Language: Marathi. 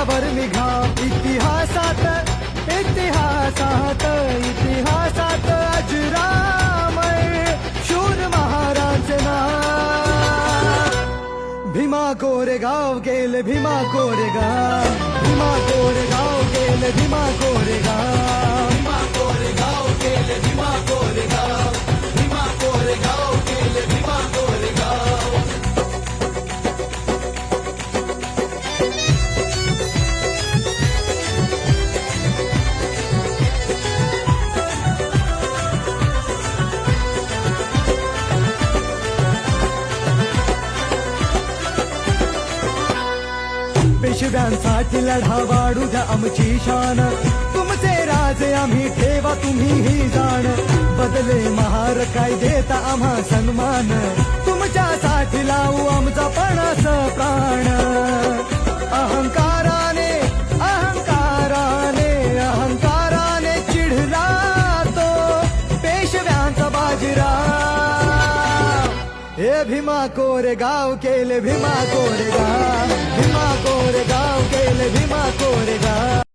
केल्यावर निघाव इतिहासात इतिहासात इतिहासात अजरामर शूर महाराज नाव भीमा कोरेगाव गेले भीमा कोरेगाव भीमा कोरेगाव गेले भीमा कोरेगाव भीमा कोरेगाव गेले भीमा कोरेगाव भीमा कोरेगाव गेले भीमा कोरेगाव पेशव्यांसाठी लढा वाढू द्या आमची शान तुमचे राजे आम्ही ठेवा तुम्ही ही जाण बदले महार काय देता आम्हा सन्मान तुमच्यासाठी लावू आमचा पणास प्राण अहंकाराने अहंकाराने अहंकाराने चिढला तो पेशव्यांचा बाजीराव हे भीमा कोरेगाव केले भीमा कोरेगाव भीमा कोरेगाव केले भीमा कोरेगाव